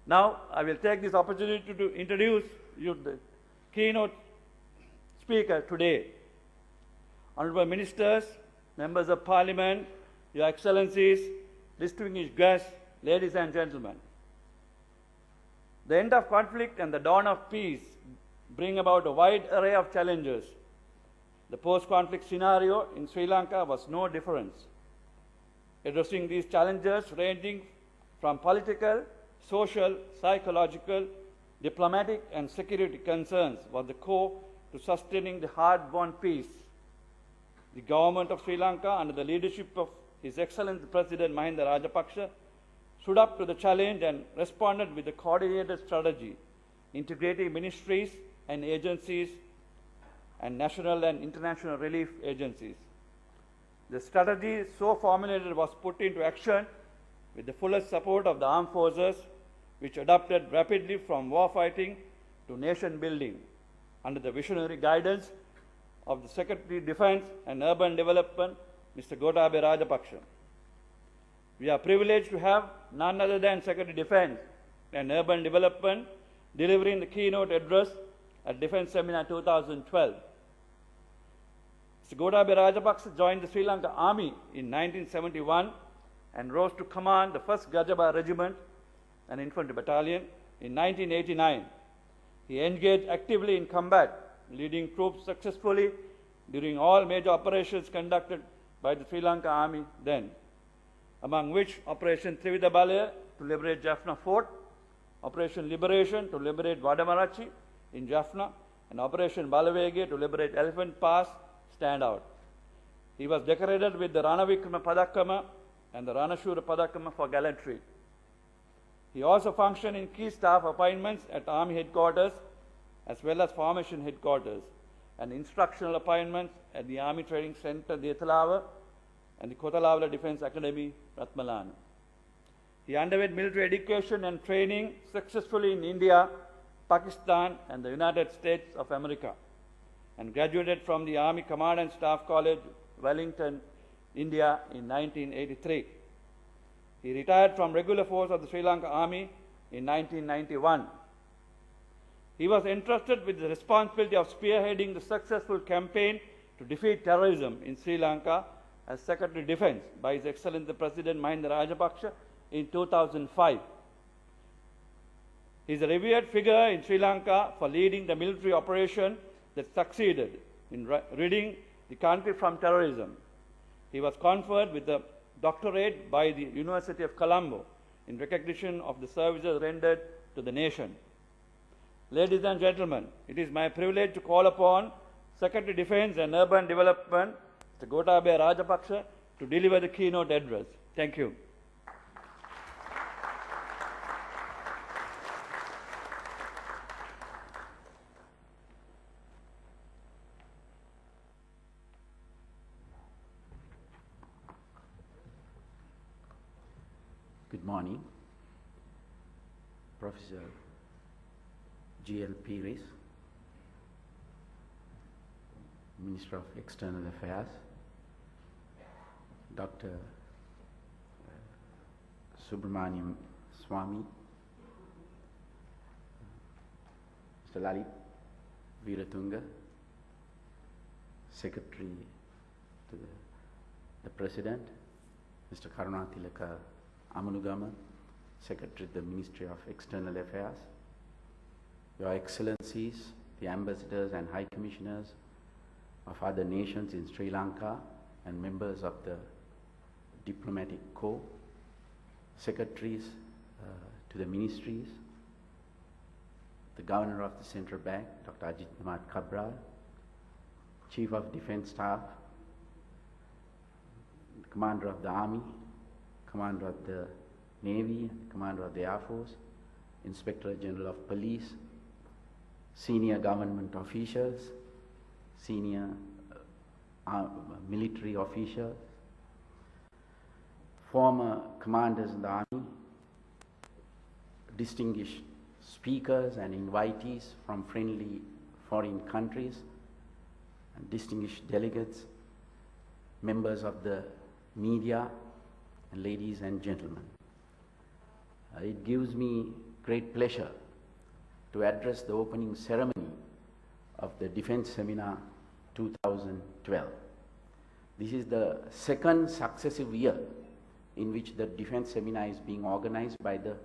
Now, I will take this opportunity to introduce you the keynote speaker today. Honorable Ministers, Members of Parliament, Your Excellencies, distinguished guests, ladies and gentlemen. The end of conflict and the dawn of peace bring about a wide array of challenges. The post-conflict scenario in Sri Lanka was no different. Addressing these challenges ranging from political, social, psychological, diplomatic and security concerns was the core to sustaining the hard-won peace. The government of Sri Lanka, under the leadership of His Excellency President Mahinda Rajapaksa, stood up to the challenge and responded with a coordinated strategy, integrating ministries and agencies and national and international relief agencies. The strategy so formulated was put into action with the fullest support of the armed forces, which adapted rapidly from war fighting to nation building under the visionary guidance of the Secretary of Defence and Urban Development, Mr. Gotabaya Rajapaksa. We are privileged to have none other than Secretary of Defence and Urban Development delivering the keynote address at Defence Seminar 2012. Mr. Gotabaya Rajapaksa joined the Sri Lanka Army in 1971 and rose to command the 1st Gajaba Regiment, an infantry battalion, in 1989. He engaged actively in combat, leading troops successfully during all major operations conducted by the Sri Lanka Army then, among which Operation Trivida Balaya to liberate Jaffna Fort, Operation Liberation to liberate Vadamarachi in Jaffna, and Operation Balavege to liberate Elephant Pass stand out. He was decorated with the Rana Vikrama Padakama and the Rana Shura Padakama for gallantry. He also functioned in key staff appointments at Army headquarters as well as formation headquarters and instructional appointments at the Army Training Center, Dethalava, and the Kothalawala Defence Academy, Ratmalana. He underwent military education and training successfully in India, Pakistan, and the United States of America, and graduated from the Army Command and Staff College, Wellington, India in 1983. He retired from regular force of the Sri Lanka Army in 1991. He was entrusted with the responsibility of spearheading the successful campaign to defeat terrorism in Sri Lanka as Secretary of Defence by His Excellency President Mahinda Rajapaksa in 2005. He is a revered figure in Sri Lanka for leading the military operation that succeeded in ridding the country from terrorism. He was conferred with the doctorate by the University of Colombo in recognition of the services rendered to the nation. Ladies and gentlemen, it is my privilege to call upon Secretary of Defence and Urban Development, Mr. Gotabaya Rajapaksa, to deliver the keynote address. Thank you. Good morning, Professor G.L. Pires, Minister of External Affairs, Dr. Subramaniam Swamy, Mr. Lalit Veeratunga, Secretary to the President, Mr. Karunatilaka Amanugama, Secretary of the Ministry of External Affairs, Your Excellencies, the Ambassadors and High Commissioners of other nations in Sri Lanka and members of the Diplomatic Corps, Secretaries to the Ministries, the Governor of the Central Bank, Dr. Ajit Namat Kabral, Chief of Defence Staff, the Commander of the Army, Commander of the Navy, and Commander of the Air Force, Inspector General of Police, senior government officials, senior military officials, former commanders in the Army, distinguished speakers and invitees from friendly foreign countries, and distinguished delegates, members of the media, and ladies and gentlemen. It gives me great pleasure to address the opening ceremony of the Defence Seminar 2012. This is the second successive year in which the Defence Seminar is being organized by the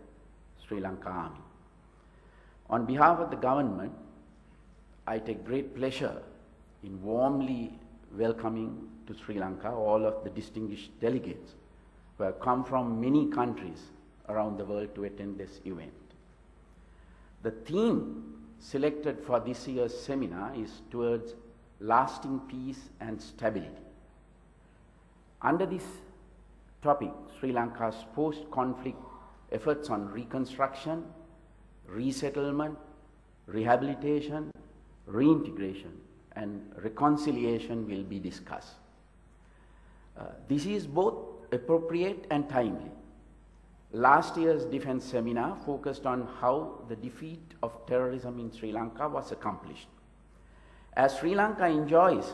Sri Lanka Army. On behalf of the government, I take great pleasure in warmly welcoming to Sri Lanka all of the distinguished delegates who have come from many countries around the world to attend this event. The theme selected for this year's seminar is towards lasting peace and stability. Under this topic, Sri Lanka's post-conflict efforts on reconstruction, resettlement, rehabilitation, reintegration, and reconciliation will be discussed. This is both appropriate and timely. Last year's defense seminar focused on how the defeat of terrorism in Sri Lanka was accomplished. As Sri Lanka enjoys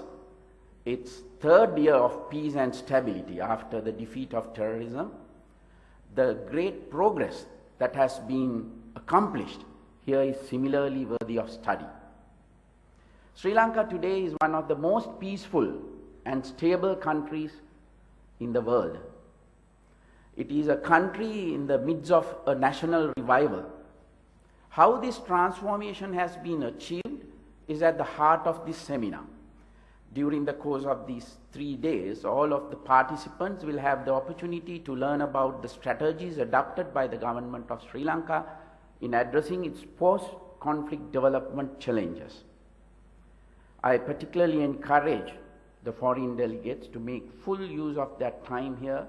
its third year of peace and stability after the defeat of terrorism, the great progress that has been accomplished here is similarly worthy of study. Sri Lanka today is one of the most peaceful and stable countries in the world. It is a country in the midst of a national revival. How this transformation has been achieved is at the heart of this seminar. During the course of these 3 days, all of the participants will have the opportunity to learn about the strategies adopted by the government of Sri Lanka in addressing its post-conflict development challenges. I particularly encourage the foreign delegates to make full use of their time here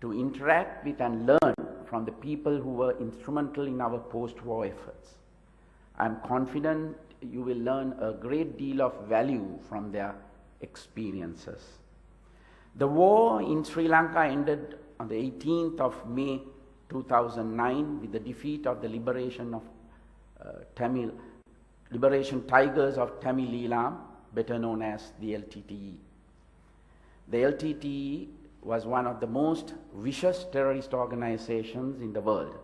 to interact with and learn from the people who were instrumental in our post-war efforts. I am confident you will learn a great deal of value from their experiences. The war in Sri Lanka ended on the 18th of May 2009 with the defeat of the Liberation Tigers of Tamil Eelam, better known as the LTTE. The LTTE was one of the most vicious terrorist organizations in the world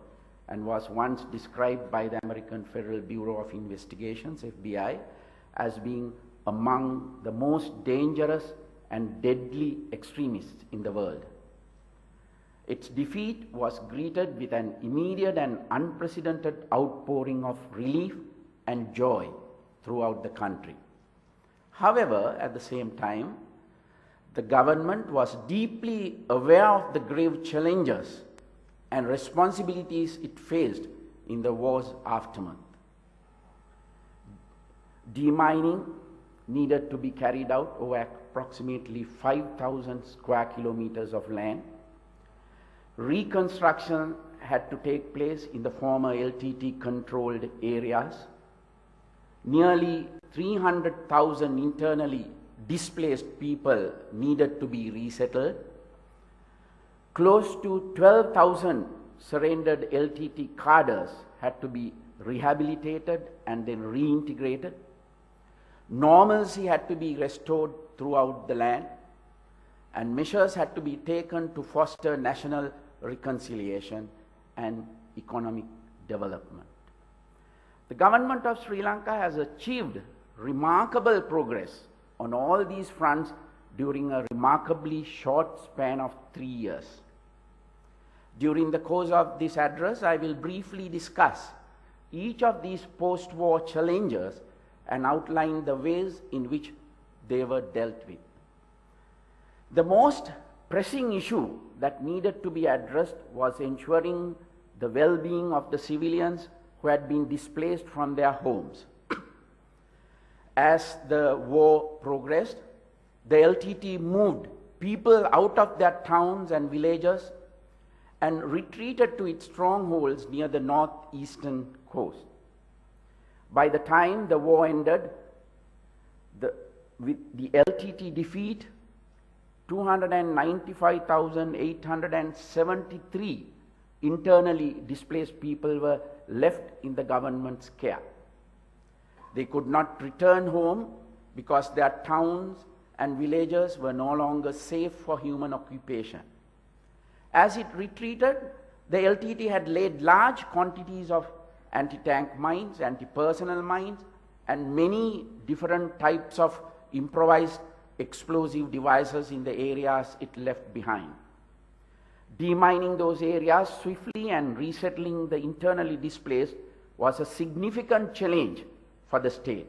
and was once described by the American Federal Bureau of Investigations, FBI, as being among the most dangerous and deadly extremists in the world. Its defeat was greeted with an immediate and unprecedented outpouring of relief and joy throughout the country. However, at the same time, the government was deeply aware of the grave challenges and responsibilities it faced in the war's aftermath. Demining needed to be carried out over approximately 5,000 square kilometers of land. Reconstruction had to take place in the former LTT controlled areas. Nearly 300,000 internally displaced people needed to be resettled. Close to 12,000 surrendered LTT cadres had to be rehabilitated and then reintegrated. Normalcy had to be restored throughout the land, and measures had to be taken to foster national reconciliation and economic development. The government of Sri Lanka has achieved remarkable progress on all these fronts during a remarkably short span of 3 years. During the course of this address, I will briefly discuss each of these post-war challenges and outline the ways in which they were dealt with. The most pressing issue that needed to be addressed was ensuring the well-being of the civilians who had been displaced from their homes. As the war progressed, the LTT moved people out of their towns and villages and retreated to its strongholds near the northeastern coast. By the time the war ended, with the LTT defeat, 295,873 internally displaced people were left in the government's care. They could not return home because their towns and villages were no longer safe for human occupation. As it retreated, the LTT had laid large quantities of anti-tank mines, anti-personnel mines, and many different types of improvised explosive devices in the areas it left behind. Demining those areas swiftly and resettling the internally displaced was a significant challenge for the state.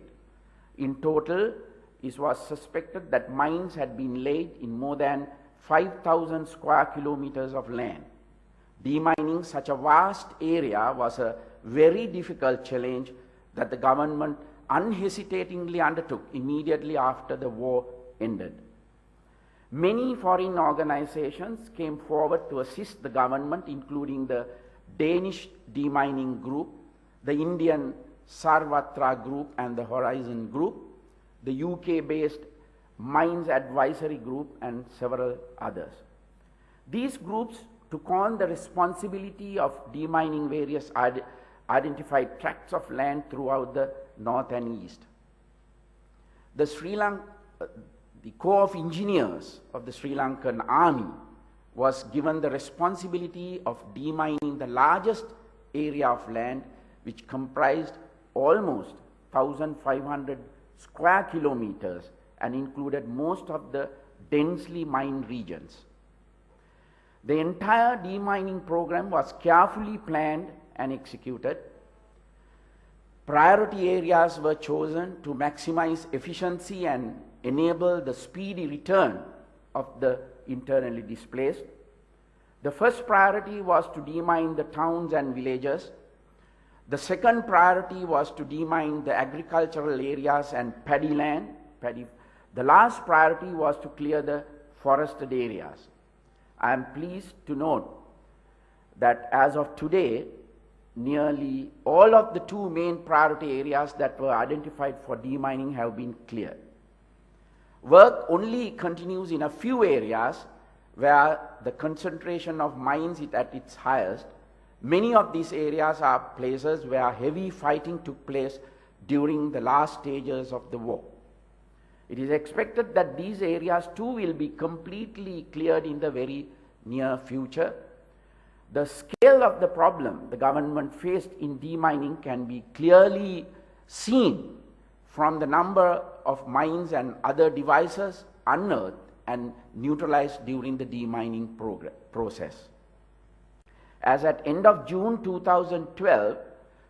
In total, it was suspected that mines had been laid in more than 5,000 square kilometers of land. Demining such a vast area was a very difficult challenge that the government unhesitatingly undertook immediately after the war ended. Many foreign organizations came forward to assist the government, including the Danish Demining Group, the Indian Sarvatra Group and the Horizon Group, the UK-based Mines Advisory Group, and several others. These groups took on the responsibility of demining various identified tracts of land throughout the north and east. The Corps of Engineers of the Sri Lankan Army was given the responsibility of demining the largest area of land, which comprised almost 1,500 square kilometers and included most of the densely mined regions. The entire demining program was carefully planned and executed. Priority areas were chosen to maximize efficiency and enable the speedy return of the internally displaced. The first priority was to demine the towns and villages. The second priority was to demine the agricultural areas and paddy land. The last priority was to clear the forested areas. I am pleased to note that as of today, nearly all of the two main priority areas that were identified for demining have been cleared. Work only continues in a few areas where the concentration of mines is at its highest. Many of these areas are places where heavy fighting took place during the last stages of the war. It is expected that these areas too will be completely cleared in the very near future. The scale of the problem the government faced in demining can be clearly seen from the number of mines and other devices unearthed and neutralized during the demining process. As at end of June 2012,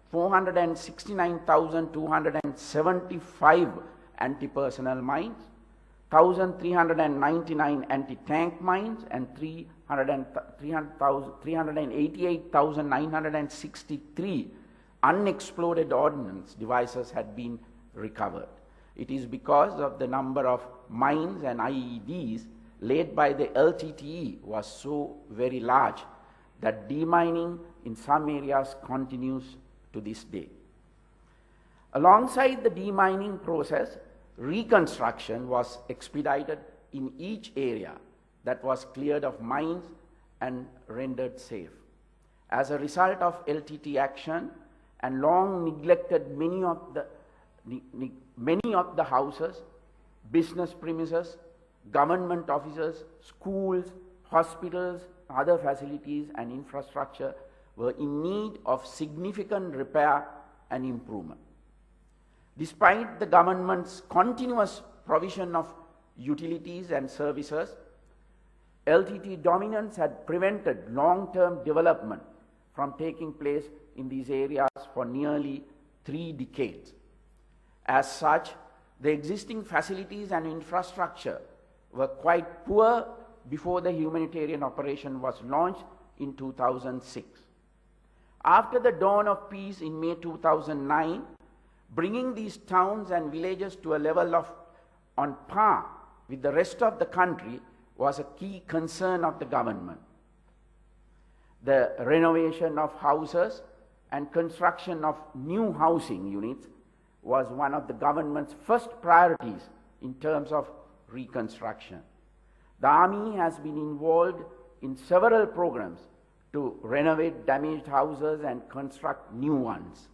469,275 anti-personnel mines, 1,399 anti-tank mines, and 388,963 unexploded ordnance devices had been recovered. It is because of the number of mines and IEDs laid by the LTTE was so very large that demining in some areas continues to this day. Alongside the demining process, reconstruction was expedited in each area that was cleared of mines and rendered safe. As a result of LTT action and long neglected many of the houses, business premises, government offices, schools, hospitals, other facilities and infrastructure were in need of significant repair and improvement. Despite the government's continuous provision of utilities and services, LTT dominance had prevented long-term development from taking place in these areas for nearly 3 decades. As such, the existing facilities and infrastructure were quite poor before the humanitarian operation was launched in 2006. After the dawn of peace in May 2009, bringing these towns and villages to a level of on par with the rest of the country was a key concern of the government. The renovation of houses and construction of new housing units was one of the government's first priorities in terms of reconstruction. The Army has been involved in several programs to renovate damaged houses and construct new ones.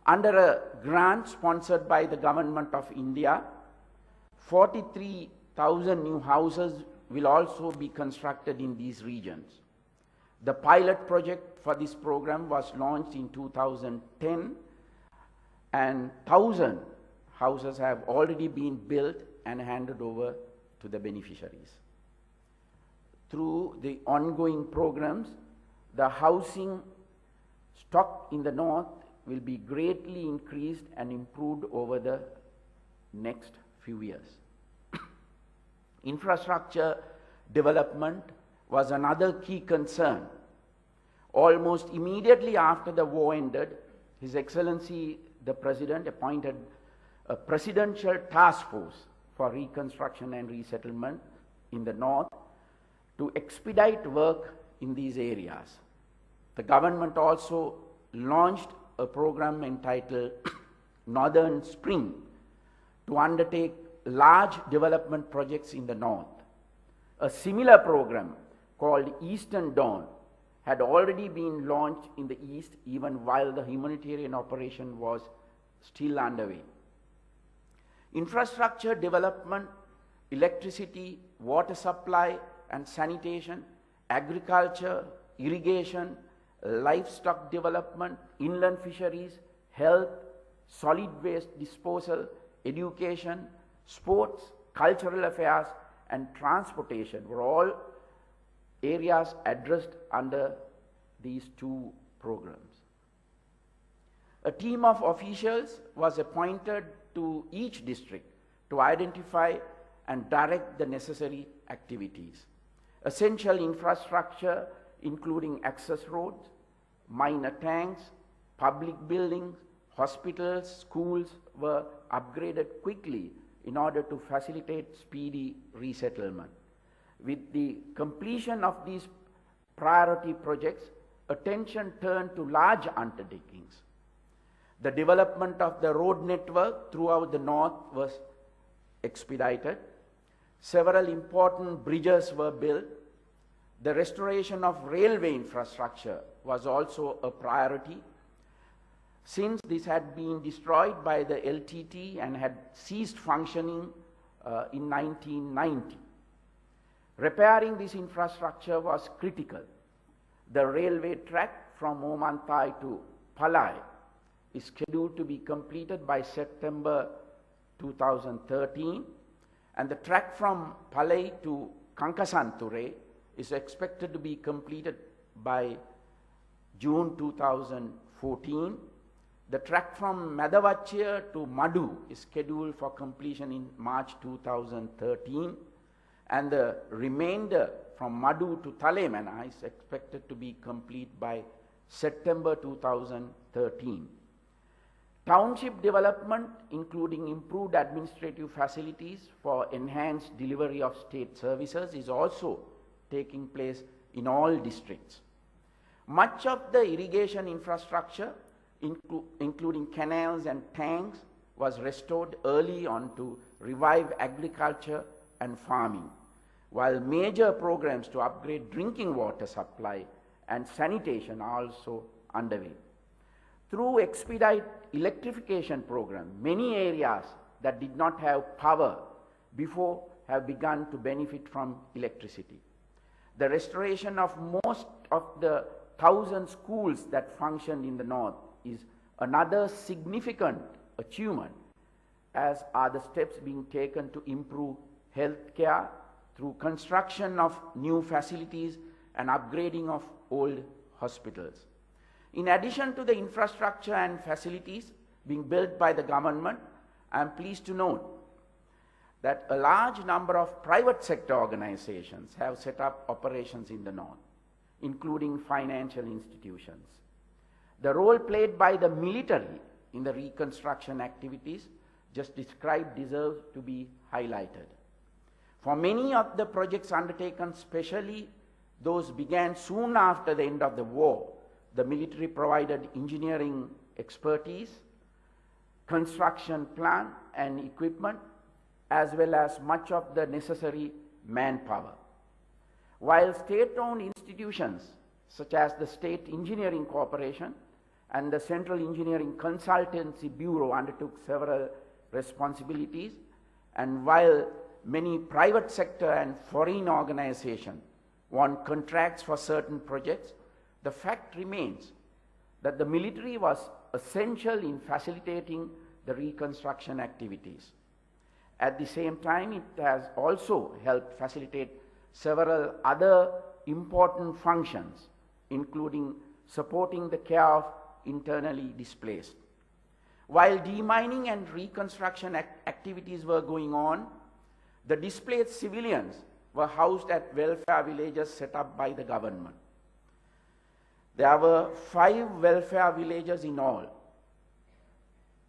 Under a grant sponsored by the Government of India, 43,000 new houses will also be constructed in these regions. The pilot project for this program was launched in 2010, and 1,000 houses have already been built and handed over to the beneficiaries. Through the ongoing programs, the housing stock in the north will be greatly increased and improved over the next few years. Infrastructure development was another key concern. Almost immediately after the war ended, His Excellency the President appointed a presidential task force for reconstruction and resettlement in the north to expedite work in these areas. The government also launched a program entitled Northern Spring to undertake large development projects in the north. A similar program called Eastern Dawn had already been launched in the east even while the humanitarian operation was still underway. Infrastructure development, electricity, water supply and sanitation, agriculture, irrigation, livestock development, inland fisheries, health, solid waste disposal, education, sports, cultural affairs and transportation were all areas addressed under these two programs. A team of officials was appointed to each district to identify and direct the necessary activities. Essential infrastructure, including access roads, minor tanks, public buildings, hospitals, schools, were upgraded quickly in order to facilitate speedy resettlement. With the completion of these priority projects, attention turned to large undertakings. The development of the road network throughout the north was expedited. Several important bridges were built. The restoration of railway infrastructure was also a priority, since this had been destroyed by the LTT and had ceased functioning in 1990. Repairing this infrastructure was critical. The railway track from Omantai to Palai is scheduled to be completed by September 2013, and the track from Palai to Kankasanture is expected to be completed by June 2014. The track from Madavachya to Madu is scheduled for completion in March 2013, and the remainder from Madu to Talemana is expected to be complete by September 2013. Township development, including improved administrative facilities for enhanced delivery of state services, is also taking place in all districts. Much of the irrigation infrastructure, including canals and tanks, was restored early on to revive agriculture and farming, while major programs to upgrade drinking water supply and sanitation are also underway. Through expedite electrification program, many areas that did not have power before have begun to benefit from electricity. The restoration of most of the 1,000 schools that functioned in the north is another significant achievement, as are the steps being taken to improve health care through construction of new facilities and upgrading of old hospitals. In addition to the infrastructure and facilities being built by the government, I am pleased to note that a large number of private sector organizations have set up operations in the north, including financial institutions. The role played by the military in the reconstruction activities just described deserves to be highlighted. For many of the projects undertaken, especially those began soon after the end of the war, the military provided engineering expertise, construction plan and equipment, as well as much of the necessary manpower. While state-owned institutions such as the State Engineering Corporation and the Central Engineering Consultancy Bureau undertook several responsibilities, and while many private sector and foreign organizations won contracts for certain projects, the fact remains that the military was essential in facilitating the reconstruction activities. At the same time, it has also helped facilitate several other important functions, including supporting the care of internally displaced. While demining and reconstruction activities were going on, the displaced civilians were housed at welfare villages set up by the government. There were 5 welfare villages in all,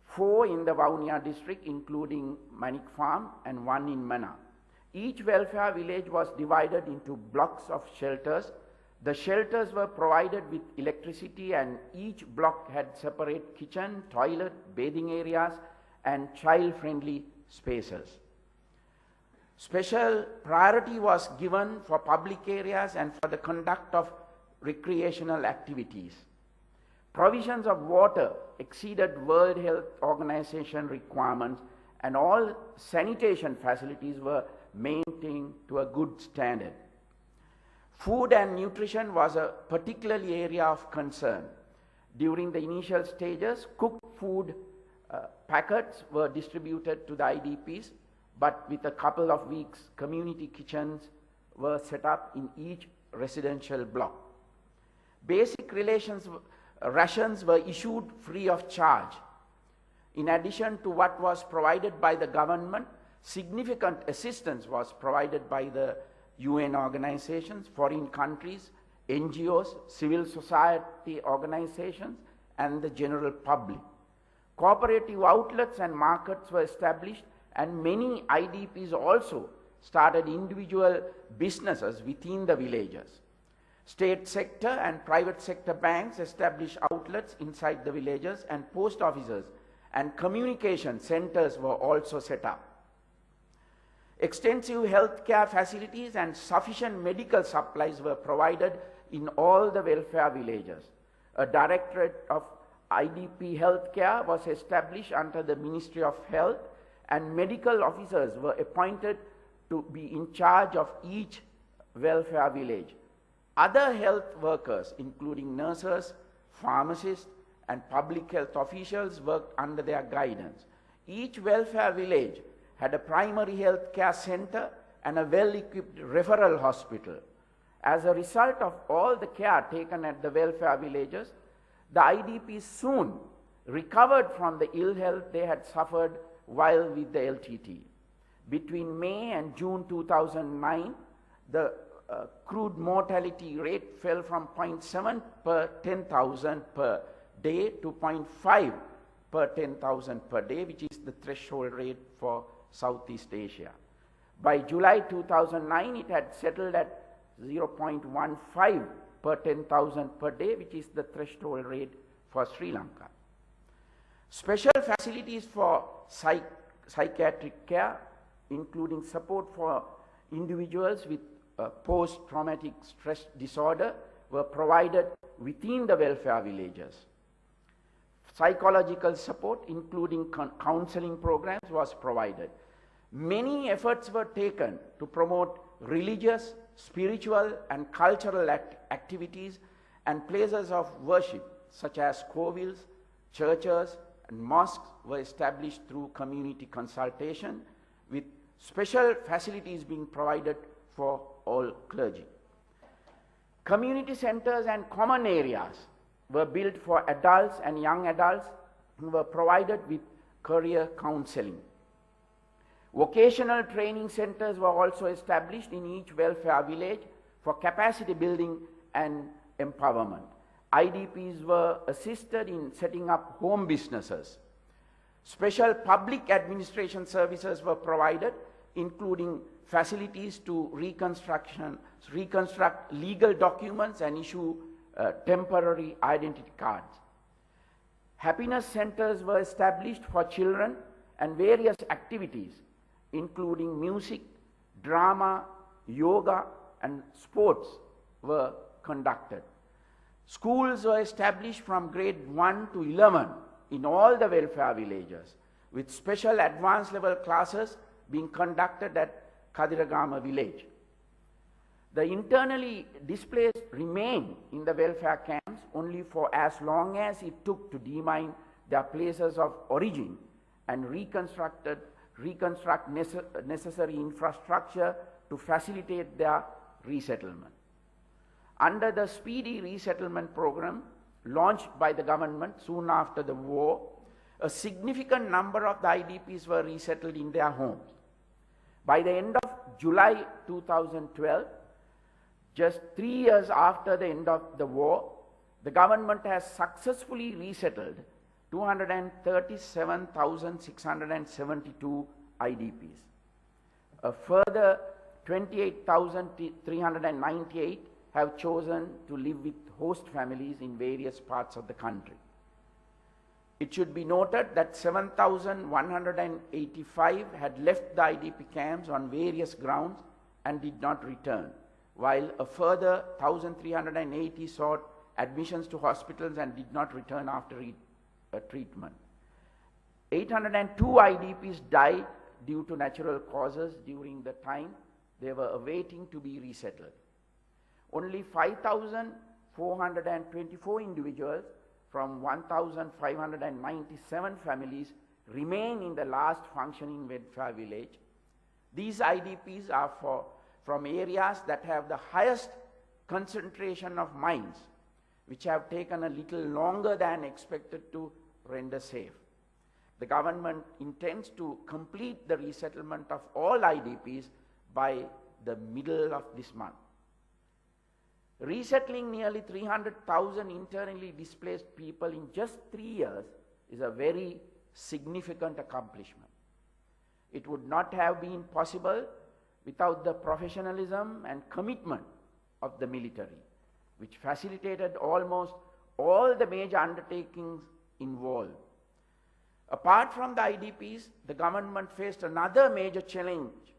4 in the Vaunia district, including Manik Farm, and 1 in Mana. Each welfare village was divided into blocks of shelters. The shelters were provided with electricity, and each block had separate kitchen, toilet, bathing areas, and child-friendly spaces. Special priority was given for public areas and for the conduct of recreational activities. Provisions of water exceeded World Health Organization requirements, and all sanitation facilities were maintained to a good standard. Food and nutrition was a particular area of concern. During the initial stages, cooked food packets were distributed to the IDPs, but with a couple of weeks, community kitchens were set up in each residential block. Basic rations were issued free of charge. In addition to what was provided by the government, significant assistance was provided by the UN organizations, foreign countries, NGOs, civil society organizations, and the general public. Cooperative outlets and markets were established, and many IDPs also started individual businesses within the villages. State sector and private sector banks established outlets inside the villages, and post offices and communication centers were also set up. Extensive healthcare facilities and sufficient medical supplies were provided in all the welfare villages. A Directorate of IDP Healthcare was established under the Ministry of Health, and medical officers were appointed to be in charge of each welfare village. Other health workers, including nurses, pharmacists, and public health officials, worked under their guidance. Each welfare village had a primary health care center and a well-equipped referral hospital. As a result of all the care taken at the welfare villages, the IDPs soon recovered from the ill health they had suffered while with the LTT. Between May and June 2009, the crude mortality rate fell from 0.7 per 10,000 per day to 0.5 per 10,000 per day, which is the threshold rate for Southeast Asia. By July 2009, it had settled at 0.15 per 10,000 per day, which is the threshold rate for Sri Lanka. Special facilities for psychiatric care, including support for individuals with post-traumatic stress disorder, were provided within the welfare villages. Psychological support, including counseling programs, was provided. Many efforts were taken to promote religious, spiritual, and cultural activities and places of worship, such as kovils, churches, and mosques were established through community consultation, with special facilities being provided for all clergy. Community centers and common areas were built for adults and young adults who were provided with career counseling. Vocational training centers were also established in each welfare village for capacity building and empowerment. IDPs were assisted in setting up home businesses. Special public administration services were provided, including facilities to reconstruct legal documents and issue temporary identity cards. Happiness centers were established for children, and various activities, including music, drama, yoga, and sports, were conducted. Schools were established from grade 1 to 11 in all the welfare villages, with special advanced level classes being conducted at Kadiragama village. The internally displaced remain in the welfare camps only for as long as it took to demine their places of origin and reconstruct necessary infrastructure to facilitate their resettlement. Under the speedy resettlement program launched by the government soon after the war, a significant number of the IDPs were resettled in their homes. By the end of July 2012, just 3 years after the end of the war, the government has successfully resettled 237,672 IDPs. A further 28,398 have chosen to live with host families in various parts of the country. It should be noted that 7,185 had left the IDP camps on various grounds and did not return, while a further 1,380 sought admissions to hospitals and did not return after treatment. 802 IDPs died due to natural causes during the time they were awaiting to be resettled. Only 5,424 individuals from 1,597 families remain in the last functioning welfare village. These IDPs are from areas that have the highest concentration of mines, which have taken a little longer than expected to render safe. The government intends to complete the resettlement of all IDPs by the middle of this month. Resettling nearly 300,000 internally displaced people in just 3 years is a very significant accomplishment. It would not have been possible without the professionalism and commitment of the military, which facilitated almost all the major undertakings involved. Apart from the IDPs, the government faced another major challenge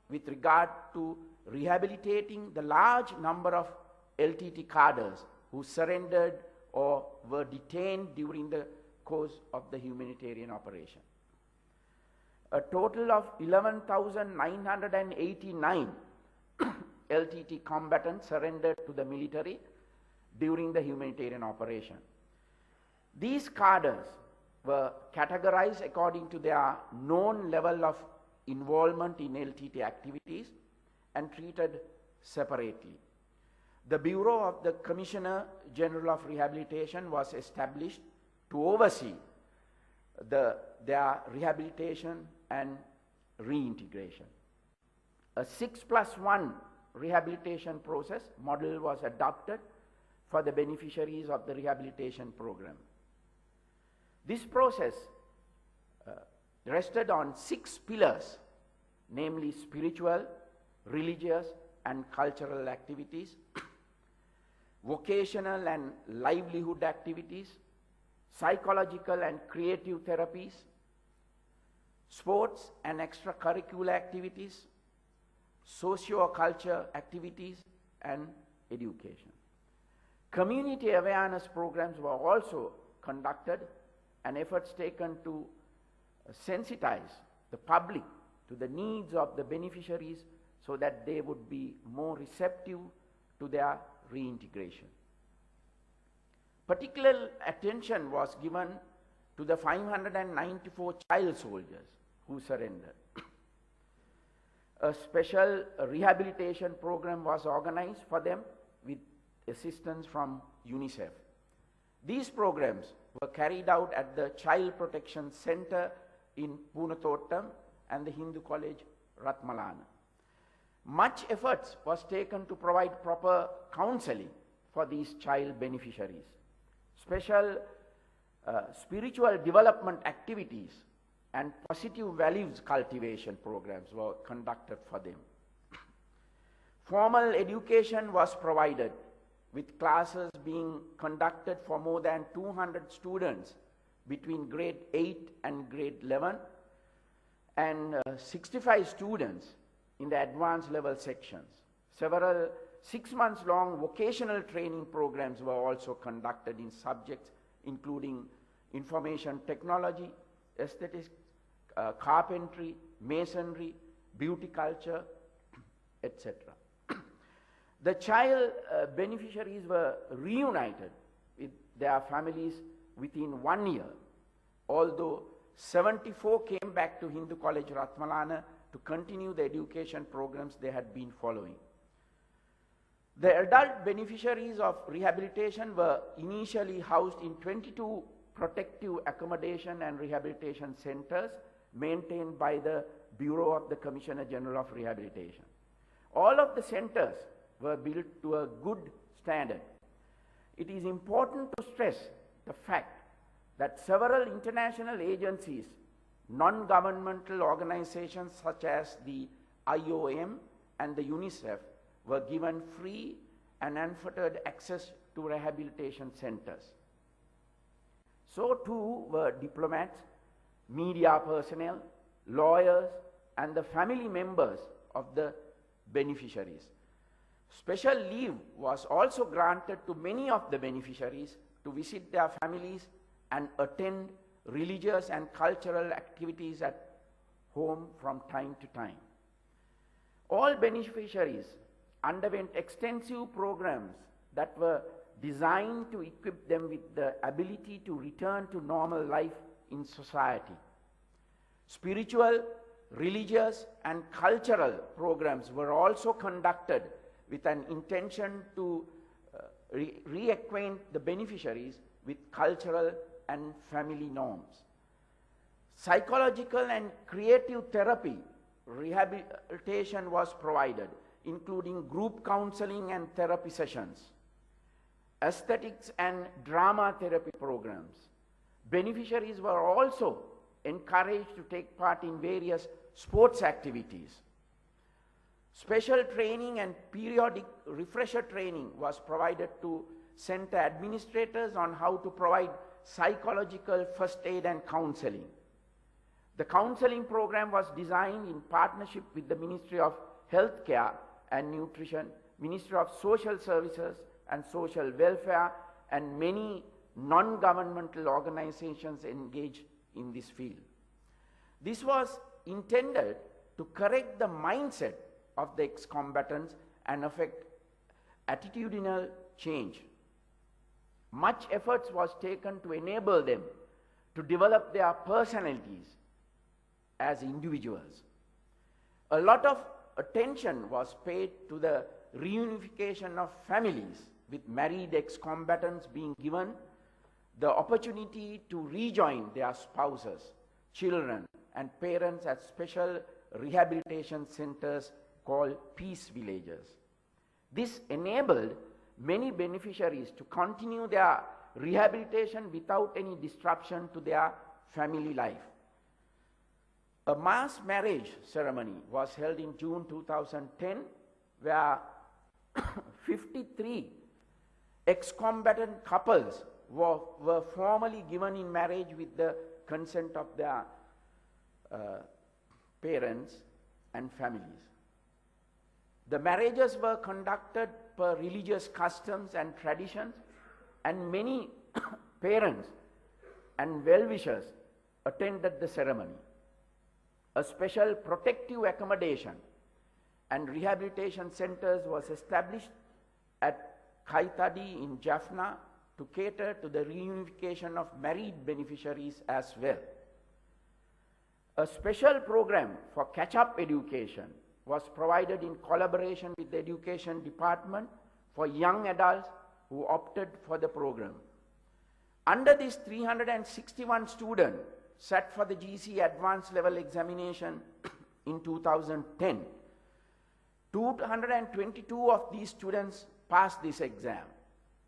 with regard to rehabilitating the large number of LTT cadres who surrendered or were detained during the course of the humanitarian operation. A total of 11,989 LTT combatants surrendered to the military during the humanitarian operation. These cadres were categorized according to their known level of involvement in LTT activities and treated separately. The Bureau of the Commissioner General of Rehabilitation was established to oversee their rehabilitation and reintegration. A 6+1 rehabilitation process model was adopted for the beneficiaries of the rehabilitation program. This process rested on 6 pillars, namely spiritual, religious, and cultural activities, vocational and livelihood activities, psychological and creative therapies, sports and extracurricular activities, socio-culture activities, and education. Community awareness programs were also conducted and efforts taken to sensitize the public to the needs of the beneficiaries so that they would be more receptive to their reintegration. Particular attention was given to the 594 child soldiers who surrendered. A special rehabilitation program was organized for them with assistance from UNICEF. These programs were carried out at the Child Protection Center in Punatottam and the Hindu College, Ratmalana. Much efforts was taken to provide proper counseling for these child beneficiaries. Special spiritual development activities and positive values cultivation programs were conducted for them. Formal education was provided, with classes being conducted for more than 200 students between grade 8 and grade 11, and 65 students in the advanced level sections. Several 6 months long vocational training programs were also conducted in subjects including information technology, aesthetics, carpentry, masonry, beauty culture, etc. The child beneficiaries were reunited with their families within 1 year, although 74 came back to Hindu College Ratmalana to continue the education programs they had been following. The adult beneficiaries of rehabilitation were initially housed in 22 protective accommodation and rehabilitation centers maintained by the Bureau of the Commissioner General of Rehabilitation. All of the centers were built to a good standard. It is important to stress the fact that several international agencies, non-governmental organizations such as the IOM and the UNICEF were given free and unfettered access to rehabilitation centers. So too were diplomats, media personnel, lawyers, and the family members of the beneficiaries. Special leave was also granted to many of the beneficiaries to visit their families and attend religious and cultural activities at home from time to time. All beneficiaries underwent extensive programs that were designed to equip them with the ability to return to normal life in society. Spiritual, religious, and cultural programs were also conducted with an intention to reacquaint the beneficiaries with cultural and family norms. Psychological and creative therapy rehabilitation was provided, including group counseling and therapy sessions, aesthetics and drama therapy programs. Beneficiaries were also encouraged to take part in various sports activities. Special training and periodic refresher training was provided to center administrators on how to provide psychological first aid and counseling. The counseling program was designed in partnership with the Ministry of Healthcare and Nutrition, Ministry of Social Services and Social Welfare, and many non-governmental organizations engaged in this field. This was intended to correct the mindset of the ex-combatants and affect attitudinal change. Much efforts was taken to enable them to develop their personalities as individuals. A lot of attention was paid to the reunification of families, with married ex-combatants being given the opportunity to rejoin their spouses, children, and parents at special rehabilitation centers called peace villages. This enabled many beneficiaries to continue their rehabilitation without any disruption to their family life. A mass marriage ceremony was held in June 2010, where 53 ex-combatant couples were formally given in marriage with the consent of their parents and families. The marriages were conducted per religious customs and traditions, and many parents and well-wishers attended the ceremony. A special protective accommodation and rehabilitation centers was established at Kaitadi in Jaffna to cater to the reunification of married beneficiaries as well. A special program for catch-up education was provided in collaboration with the Education Department for young adults who opted for the program. Under this, 361 students sat for the GC Advanced Level Examination in 2010. 222 of these students passed this exam.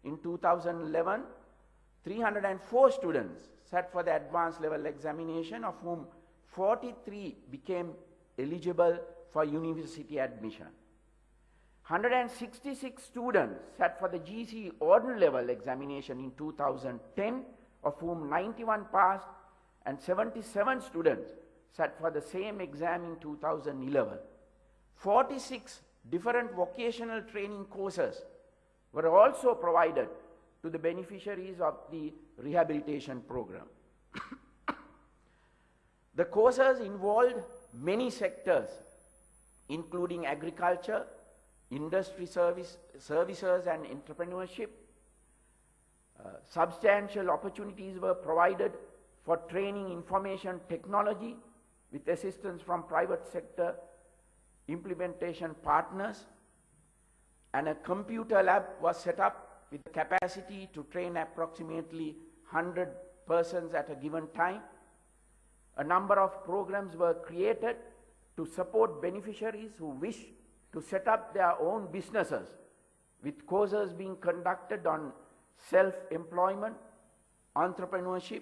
In 2011, 304 students sat for the Advanced Level Examination, of whom 43 became eligible for university admission. 166 students sat for the GC Ordinary Level Examination in 2010, of whom 91 passed, and 77 students sat for the same exam in 2011. 46 different vocational training courses were also provided to the beneficiaries of the rehabilitation program. The courses involved many sectors, including agriculture, industry services and entrepreneurship. Substantial opportunities were provided for training information technology with assistance from private sector implementation partners, and a computer lab was set up with the capacity to train approximately 100 persons at a given time. A number of programs were created to support beneficiaries who wish to set up their own businesses, with courses being conducted on self-employment, entrepreneurship,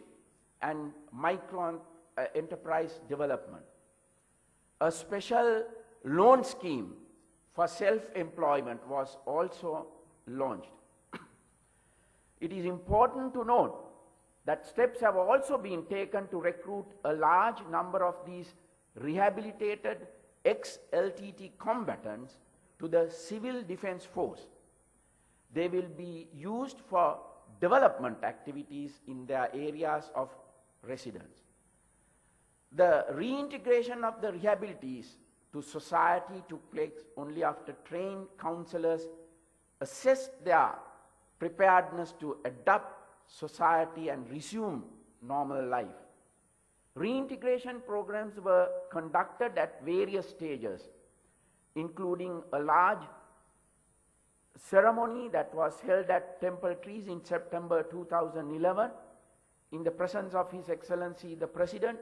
and micro enterprise development. A special loan scheme for self-employment was also launched. It is important to note that steps have also been taken to recruit a large number of these rehabilitated ex-LTT combatants to the civil defense force. They will be used for development activities in their areas of residence. The reintegration of the rehabilitees to society took place only after trained counselors assessed their preparedness to adapt society and resume normal life. Reintegration programs were conducted at various stages, including a large ceremony that was held at Temple Trees in September 2011 in the presence of His Excellency the President.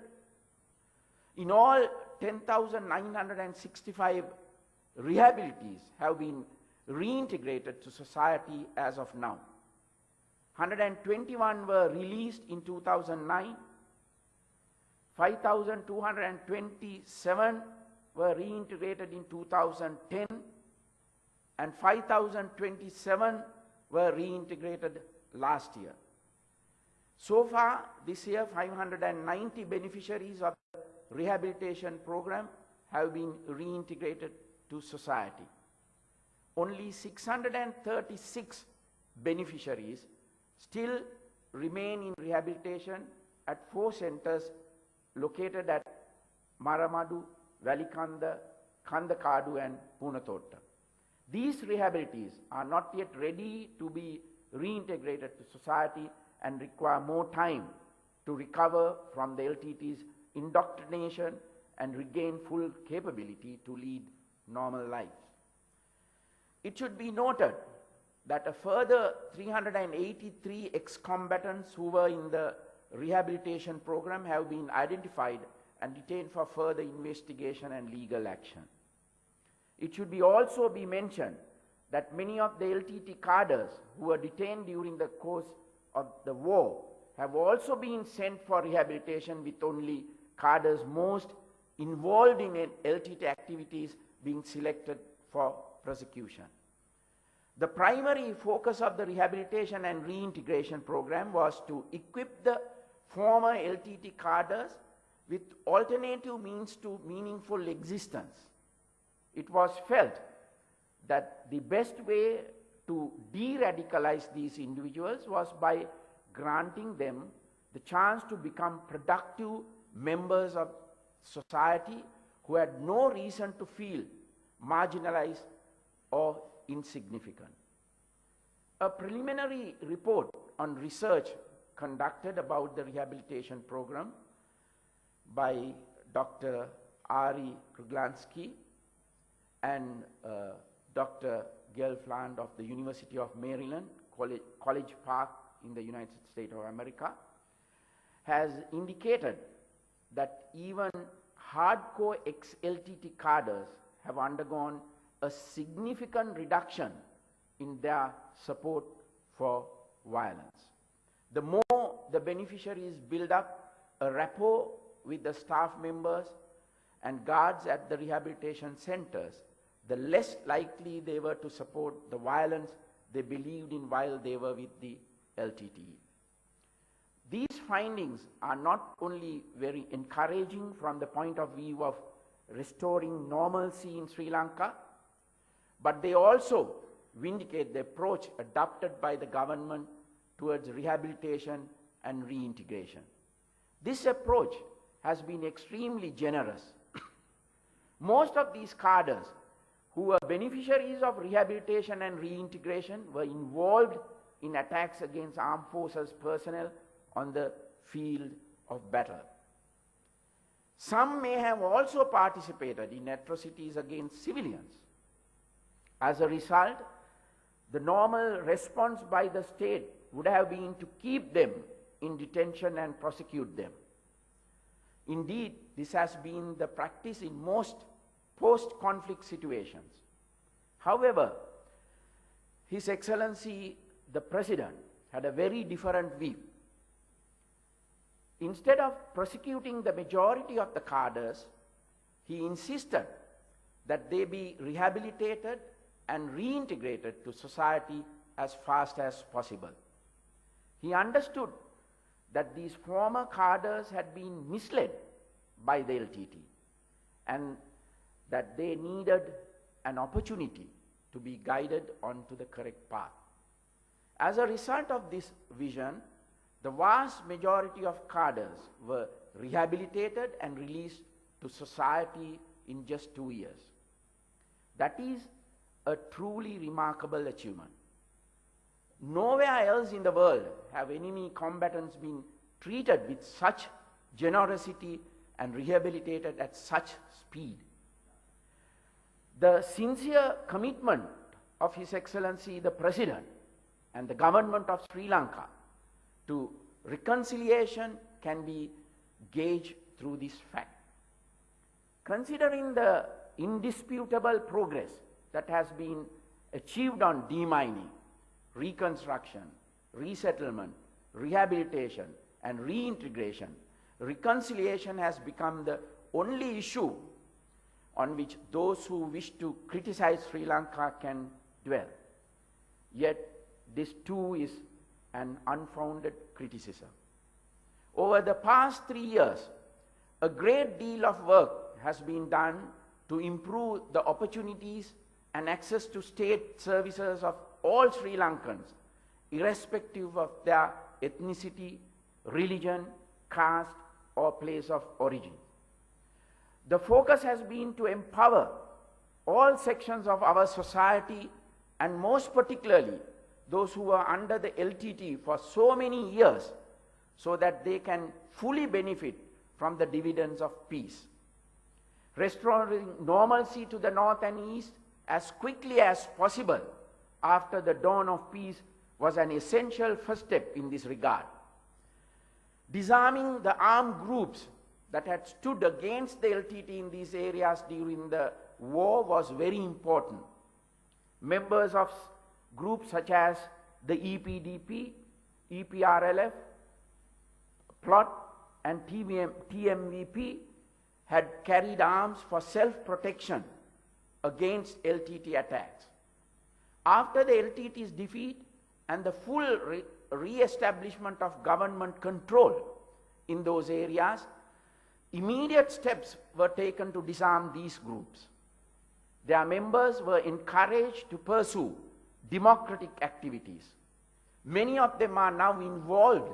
In all, 10,965 rehabilitees have been reintegrated to society as of now. 121 were released in 2009, 5,227 were reintegrated in 2010, and 5,027 were reintegrated last year. So far, this year, 590 beneficiaries of the rehabilitation program have been reintegrated to society. Only 636 beneficiaries still remain in rehabilitation at 4 centers located at Maramadu, Valikanda, Kandakadu, and Punathotta. These rehabilitees are not yet ready to be reintegrated to society and require more time to recover from the LTT's indoctrination and regain full capability to lead normal lives. It should be noted that a further 383 ex-combatants who were in the rehabilitation program have been identified and detained for further investigation and legal action. It should also be mentioned that many of the LTT cadres who were detained during the course of the war have also been sent for rehabilitation, with only cadres most involved in LTT activities being selected for prosecution. The primary focus of the rehabilitation and reintegration program was to equip the former LTT cadres with alternative means to meaningful existence. It was felt that the best way to de-radicalize these individuals was by granting them the chance to become productive members of society who had no reason to feel marginalized or insignificant. A preliminary report on research conducted about the rehabilitation program by Dr. Ari Kruglansky and Dr. Gelfland of the University of Maryland, College Park in the United States of America, has indicated that even hardcore ex-LTT cadres have undergone a significant reduction in their support for violence. The more the beneficiaries build up a rapport with the staff members and guards at the rehabilitation centers, the less likely they were to support the violence they believed in while they were with the LTT. These findings are not only very encouraging from the point of view of restoring normalcy in Sri Lanka, but they also vindicate the approach adopted by the government towards rehabilitation and reintegration. This approach has been extremely generous. Most of these cadres who were beneficiaries of rehabilitation and reintegration were involved in attacks against armed forces personnel on the field of battle. Some may have also participated in atrocities against civilians. As a result, the normal response by the state would have been to keep them in detention and prosecute them. Indeed, this has been the practice in most post-conflict situations. However, His Excellency the President had a very different view. Instead of prosecuting the majority of the cadres, he insisted that they be rehabilitated and reintegrated to society as fast as possible. He understood that these former cadres had been misled by the LTT and that they needed an opportunity to be guided onto the correct path. As a result of this vision, the vast majority of cadres were rehabilitated and released to society in just 2 years. That is a truly remarkable achievement. Nowhere else in the world have enemy combatants been treated with such generosity and rehabilitated at such speed. The sincere commitment of His Excellency the President and the government of Sri Lanka to reconciliation can be gauged through this fact. Considering the indisputable progress that has been achieved on demining, reconstruction, resettlement, rehabilitation, and reintegration, reconciliation has become the only issue on which those who wish to criticize Sri Lanka can dwell. Yet this too is an unfounded criticism. Over the past 3 years, a great deal of work has been done to improve the opportunities and access to state services of all Sri Lankans, irrespective of their ethnicity, religion, caste, or place of origin. The focus has been to empower all sections of our society, and most particularly those who are under the LTT for so many years, so that they can fully benefit from the dividends of peace. Restoring normalcy to the north and east as quickly as possible after the dawn of peace was an essential first step in this regard. Disarming the armed groups that had stood against the LTT in these areas during the war was very important. Members of groups such as the EPDP, EPRLF, Plot, and TMVP had carried arms for self-protection against LTT attacks. After the LTT's defeat and the full re-establishment of government control in those areas, immediate steps were taken to disarm these groups. Their members were encouraged to pursue democratic activities. Many of them are now involved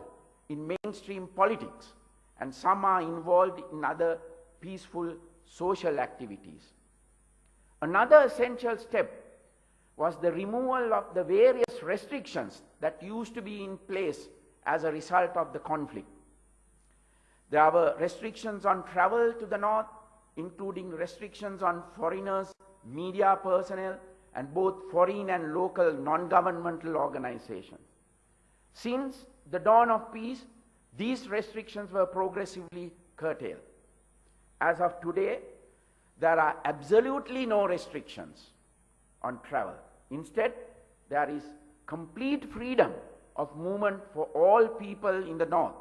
in mainstream politics, and some are involved in other peaceful social activities. Another essential step was the removal of the various restrictions that used to be in place as a result of the conflict. There were restrictions on travel to the north, including restrictions on foreigners, media personnel, and both foreign and local non-governmental organizations. Since the dawn of peace, these restrictions were progressively curtailed. As of today, there are absolutely no restrictions on travel. Instead, there is complete freedom of movement for all people in the north.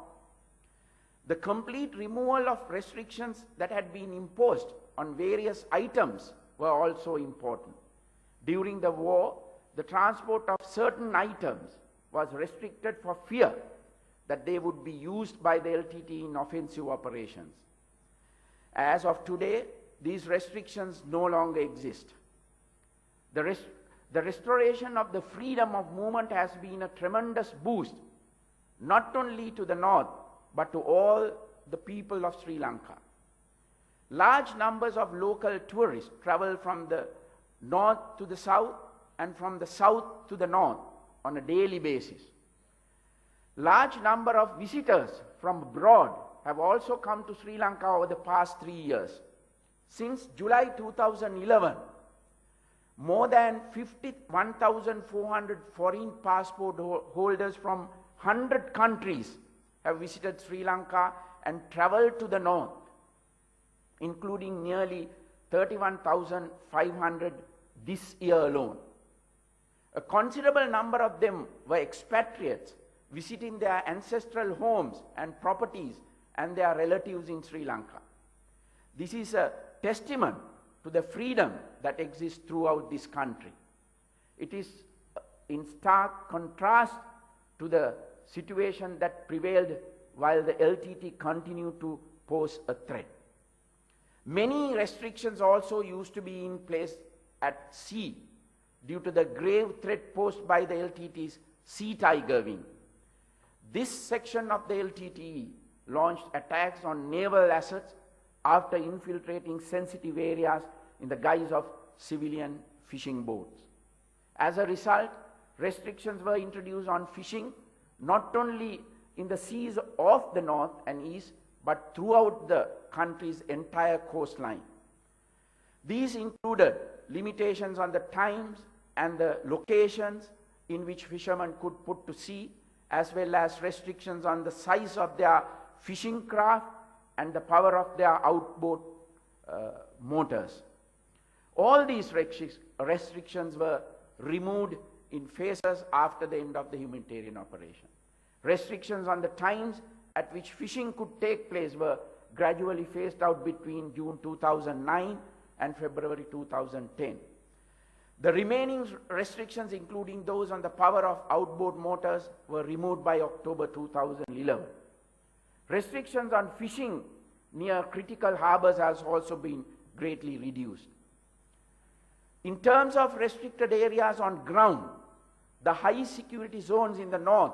The complete removal of restrictions that had been imposed on various items were also important. During the war, the transport of certain items was restricted for fear that they would be used by the LTT in offensive operations. As of today, these restrictions no longer exist. The restoration of the freedom of movement has been a tremendous boost, not only to the north, but to all the people of Sri Lanka. Large numbers of local tourists travel from the north to the south, and from the south to the north on a daily basis. Large number of visitors from abroad have also come to Sri Lanka over the past 3 years. Since July 2011, more than 51,400 foreign passport holders from 100 countries have visited Sri Lanka and traveled to the north, including nearly 31,500 this year alone. A considerable number of them were expatriates visiting their ancestral homes and properties and their relatives in Sri Lanka. This is a testament to the freedom that exists throughout this country. It is in stark contrast to the situation that prevailed while the LTT continued to pose a threat. Many restrictions also used to be in place at sea due to the grave threat posed by the LTT's sea tiger wing. This section of the LTTE launched attacks on naval assets after infiltrating sensitive areas in the guise of civilian fishing boats. As a result, restrictions were introduced on fishing not only in the seas of the north and east, but throughout the country's entire coastline. These included limitations on the times and the locations in which fishermen could put to sea, as well as restrictions on the size of their fishing craft and the power of their outboard motors. All these restrictions were removed in phases after the end of the humanitarian operation. Restrictions on the times at which fishing could take place were gradually phased out between June 2009 and February 2010. The remaining restrictions, including those on the power of outboard motors, were removed by October 2011. Restrictions on fishing near critical harbors has also been greatly reduced. In terms of restricted areas on ground, the high security zones in the north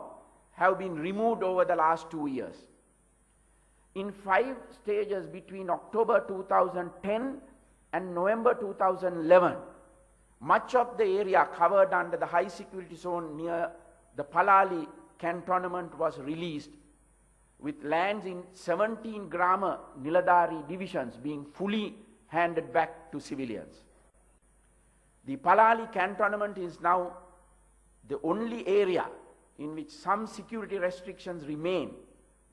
have been removed over the last 2 years. In 5 stages between October 2010 and November 2011, much of the area covered under the high security zone near the Palali cantonment was released, with lands in 17 Grama Niladhari divisions being fully handed back to civilians. The Palali cantonment is now the only area in which some security restrictions remain,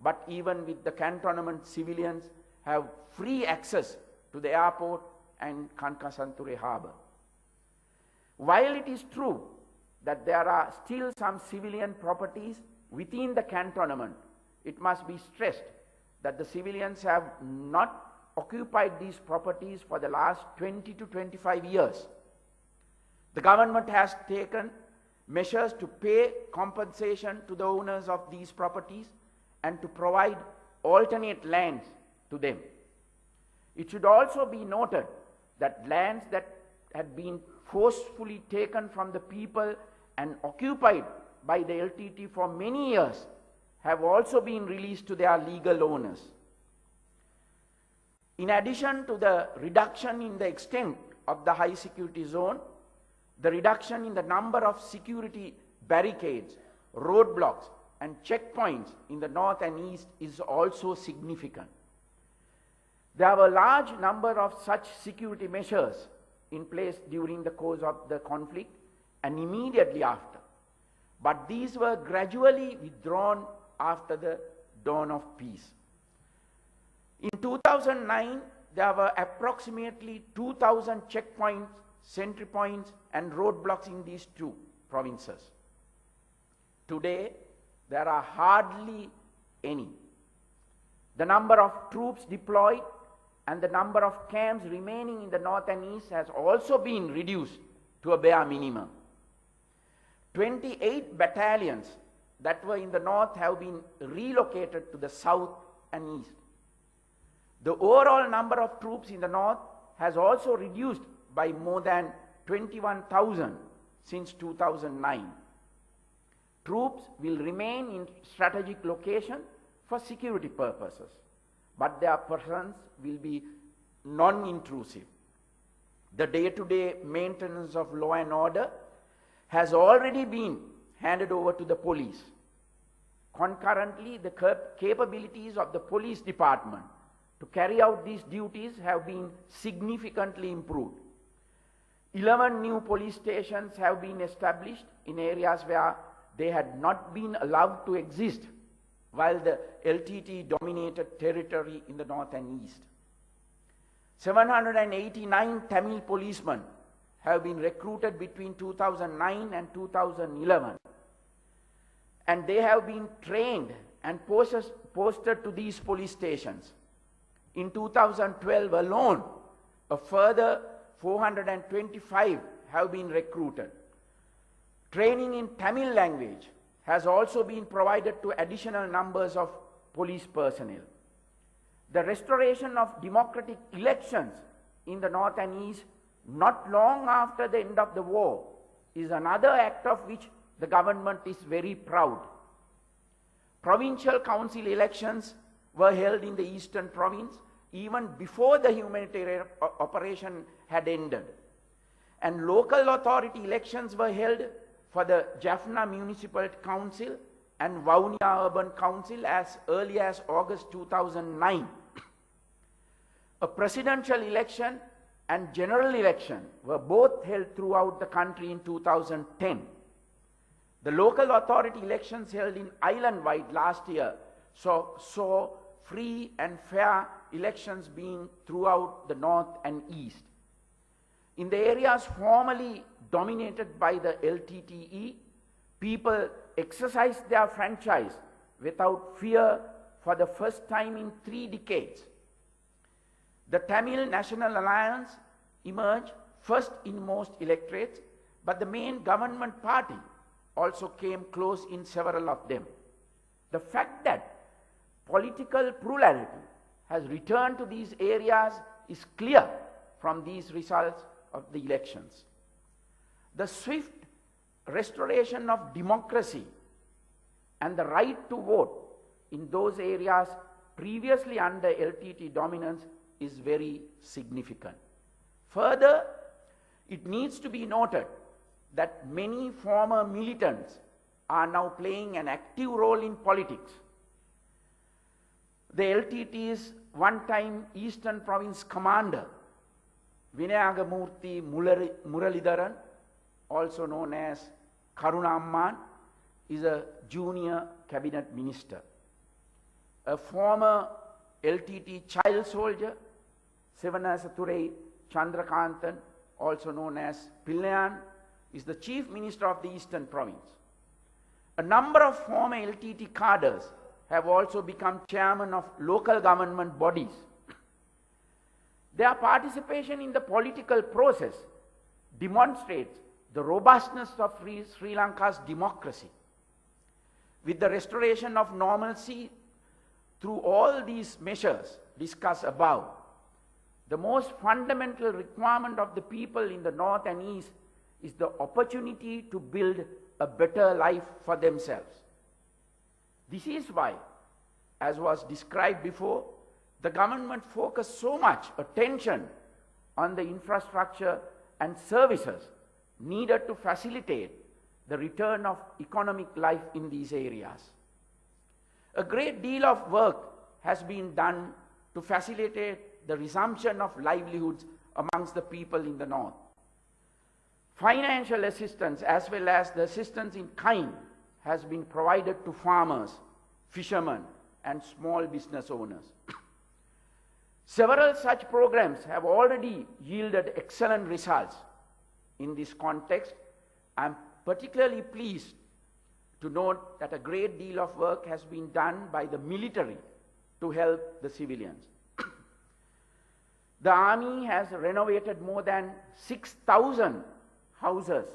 but even with the cantonment, civilians have free access to the airport and Kankasanture harbour. While it is true that there are still some civilian properties within the cantonment, it must be stressed that the civilians have not occupied these properties for the last 20 to 25 years. The government has taken measures to pay compensation to the owners of these properties and to provide alternate lands to them. It should also be noted that lands that had been forcefully taken from the people and occupied by the LTT for many years have also been released to their legal owners. In addition to the reduction in the extent of the high security zone, the reduction in the number of security barricades, roadblocks, and checkpoints in the north and east is also significant. There were a large number of such security measures in place during the course of the conflict and immediately after, but these were gradually withdrawn after the dawn of peace. In 2009, there were approximately 2,000 checkpoints, sentry points, and roadblocks in these 2 provinces. Today, there are hardly any. The number of troops deployed and the number of camps remaining in the north and east has also been reduced to a bare minimum. 28 battalions that were in the north have been relocated to the south and east. The overall number of troops in the north has also reduced by more than 21,000 since 2009. Troops will remain in strategic location for security purposes, but their presence will be non-intrusive. The day-to-day maintenance of law and order has already been handed over to the police. Concurrently, the capabilities of the police department to carry out these duties have been significantly improved. 11 new police stations have been established in areas where they had not been allowed to exist while the LTT dominated territory in the north and east. 789 Tamil policemen have been recruited between 2009 and 2011, and they have been trained and posted to these police stations. In 2012 alone, a further 425 have been recruited. Training in Tamil language has also been provided to additional numbers of police personnel. The restoration of democratic elections in the north and east not long after the end of the war is another act of which the government is very proud. Provincial council elections were held in the eastern province even before the humanitarian operation had ended. And local authority elections were held for the Jaffna Municipal Council and Vaunia Urban Council as early as August 2009. A presidential election and general election were both held throughout the country in 2010. The local authority elections held in island-wide last year saw free and fair elections being throughout the north and east. In the areas formerly dominated by the LTTE, people exercised their franchise without fear for the first time in 3 decades. The Tamil National Alliance emerged first in most electorates, but the main government party also came close in several of them. The fact that political plurality has returned to these areas is clear from these results of the elections. The swift restoration of democracy and the right to vote in those areas previously under LTT dominance is very significant. Further, it needs to be noted that many former militants are now playing an active role in politics. The LTT's one-time Eastern Province commander, Vinayagamurthy Muralidharan, also known as Karunamman, is a junior cabinet minister. A former LTT child soldier, Sivanasathurai Chandrakanthan, also known as Pillayan, is the chief minister of the Eastern Province. A number of former LTT cadres have also become chairmen of local government bodies. Their participation in the political process demonstrates the robustness of Sri Lanka's democracy. With the restoration of normalcy through all these measures discussed above, the most fundamental requirement of the people in the north and east is the opportunity to build a better life for themselves. This is why, as was described before, the government focused so much attention on the infrastructure and services needed to facilitate the return of economic life in these areas. A great deal of work has been done to facilitate the resumption of livelihoods amongst the people in the north. Financial assistance as well as the assistance in kind has been provided to farmers, fishermen, and small business owners. Several such programs have already yielded excellent results. In this context, I am particularly pleased to note that a great deal of work has been done by the military to help the civilians. The army has renovated more than 6,000 houses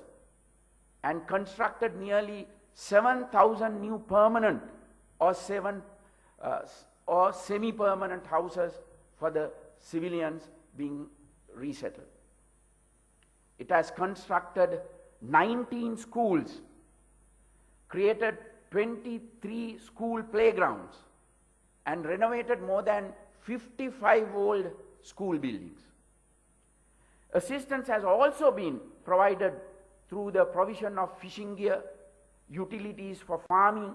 and constructed nearly 7,000 new permanent or semi-permanent houses for the civilians being resettled. It has constructed 19 schools, created 23 school playgrounds, and renovated more than 55 old school buildings. Assistance has also been provided through the provision of fishing gear, utilities for farming,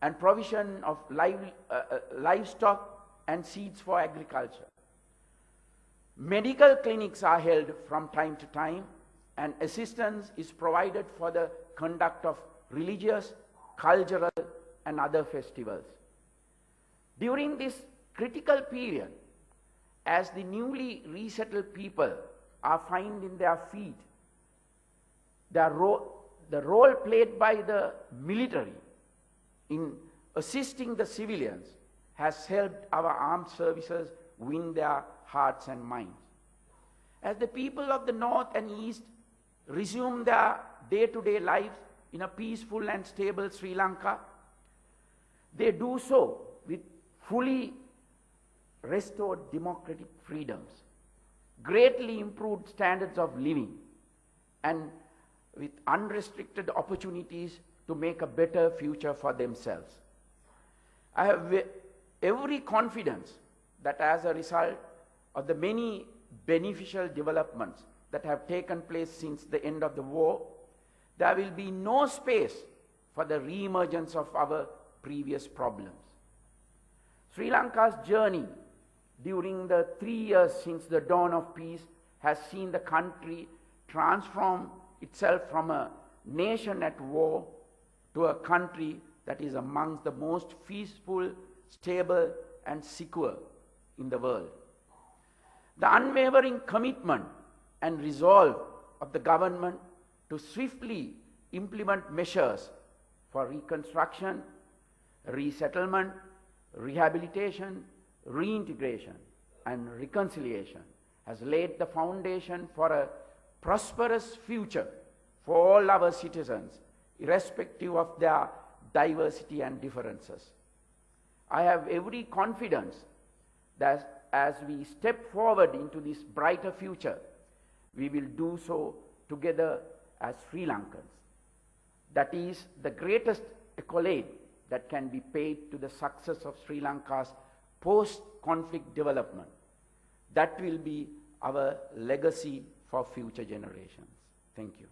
and provision of livestock and seeds for agriculture. Medical clinics are held from time to time, and assistance is provided for the conduct of religious, cultural, and other festivals. During this critical period, as the newly resettled people are finding their feet, the role played by the military in assisting the civilians has helped our armed services win their hearts and minds. As the people of the North and East resume their day-to-day lives in a peaceful and stable Sri Lanka, they do so with fully restored democratic freedoms, greatly improved standards of living, and with unrestricted opportunities to make a better future for themselves. I have every confidence that as a result of the many beneficial developments that have taken place since the end of the war, there will be no space for the re-emergence of our previous problems. Sri Lanka's journey during the 3 years since the dawn of peace has seen the country transform itself from a nation at war to a country that is amongst the most peaceful, stable, and secure in the world. The unwavering commitment and resolve of the government to swiftly implement measures for reconstruction, resettlement, rehabilitation, reintegration, and reconciliation has laid the foundation for a prosperous future for all our citizens, irrespective of their diversity and differences. I have every confidence that as we step forward into this brighter future, we will do so together as Sri Lankans. That is the greatest accolade that can be paid to the success of Sri Lanka's post-conflict development. That will be our legacy for future generations. Thank you.